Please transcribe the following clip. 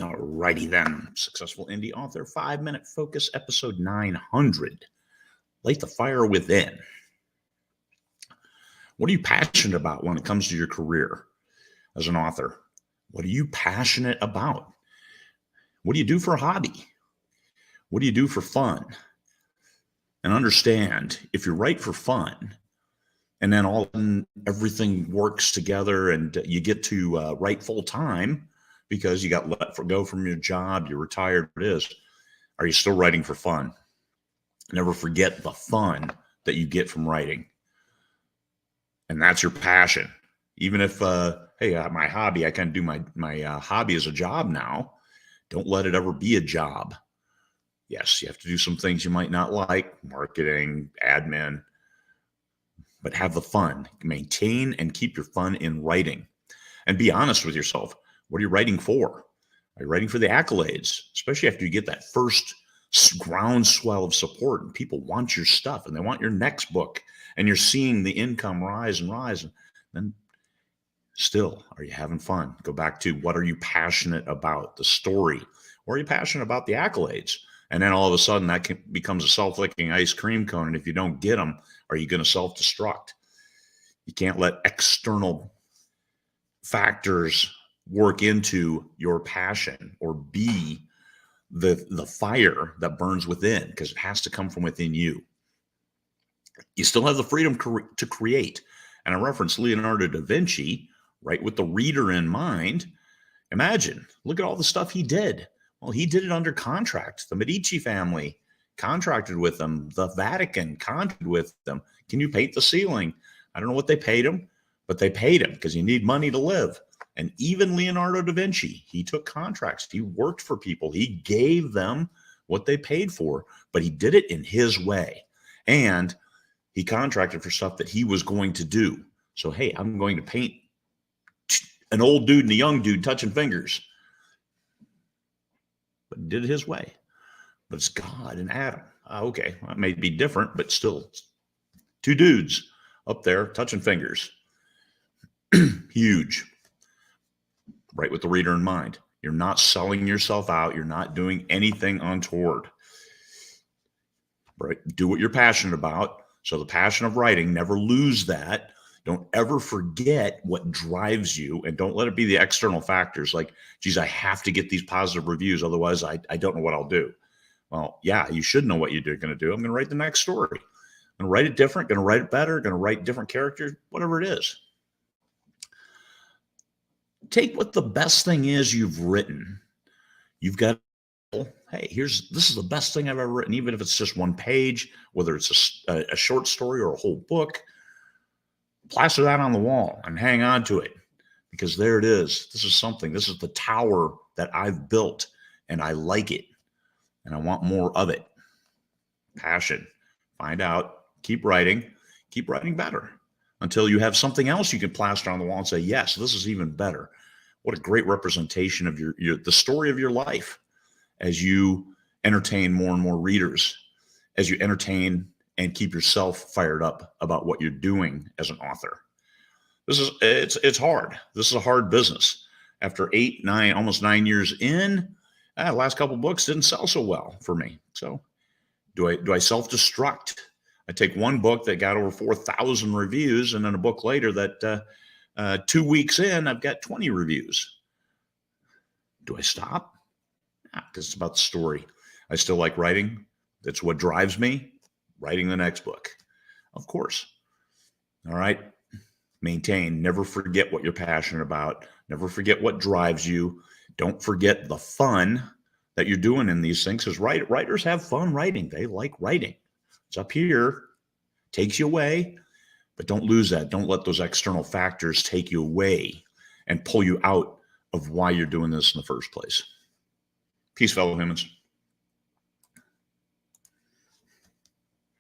Alrighty then. Successful indie author, 5-minute focus, episode 900. Light the fire within. What are you passionate about when it comes to your career as an author? What are you passionate about? What do you do for a hobby? What do you do for fun? And understand, if you write for fun, and then everything works together and you get to write full time because you got let go from your job, you're retired, it is. Are you still writing for fun? Never forget the fun that you get from writing. And that's your passion. Even if, hey, my hobby, I kind of do my hobby as a job now. Don't let it ever be a job. Yes, you have to do some things you might not like, marketing, admin, but have the fun. Maintain and keep your fun in writing. And be honest with yourself. What are you writing for? Are you writing for the accolades? Especially after you get that first groundswell of support and people want your stuff and they want your next book and you're seeing the income rise and rise. And then still, are you having fun? Go back to, what are you passionate about? The story. Or are you passionate about the accolades? And then all of a sudden that becomes a self-licking ice cream cone. And if you don't get them, are you going to self-destruct? You can't let external factors work into your passion or be the fire that burns within, because it has to come from within you. You still have the freedom to create. And I referenced Leonardo da Vinci, right, with the reader in mind. Imagine, look at all the stuff he did. Well, he did it under contract. The Medici family contracted with them. The Vatican contracted with them. Can you paint the ceiling? I don't know what they paid him, but they paid him because you need money to live. And even Leonardo da Vinci, he took contracts. He worked for people. He gave them what they paid for, but he did it in his way. And he contracted for stuff that he was going to do. So, hey, I'm going to paint an old dude and a young dude touching fingers. But he did it his way. But it's God and Adam. Okay, that may be different, but still, two dudes up there touching fingers. Huge. Right with the reader in mind. You're not selling yourself out. You're not doing anything untoward. Right? Do what you're passionate about. So the passion of writing, never lose that. Don't ever forget what drives you, and don't let it be the external factors like, geez, I have to get these positive reviews. Otherwise, I don't know what I'll do. Well, yeah, you should know what you're going to do. I'm going to write the next story. I'm going to write it different, going to write it better, going to write different characters, whatever it is. Take what the best thing is you've written. You've got, hey, this is the best thing I've ever written, even if it's just one page, whether it's a short story or a whole book. Plaster that on the wall and hang on to it, because there it is. This is something. This is the tower that I've built, and I like it, and I want more of it. Passion. Find out. Keep writing better until you have something else you can plaster on the wall and say, yes, this is even better. What a great representation of the story of your life as you entertain more and more readers, as you entertain and keep yourself fired up about what you're doing as an author. It's hard. This is a hard business. After 8, 9, almost 9 years in, the last couple of books didn't sell so well for me. So do I self-destruct? I take one book that got over 4,000 reviews, and then a book later that 2 weeks in, I've got 20 reviews. Do I stop? Because it's about the story. I still like writing. That's what drives me. Writing the next book, of course. All right. Maintain. Never forget what you're passionate about. Never forget what drives you. Don't forget the fun that you're doing in these things, because writers have fun writing. They like writing. It's up here. Takes you away, but don't lose that. Don't let those external factors take you away and pull you out of why you're doing this in the first place. Peace, fellow humans.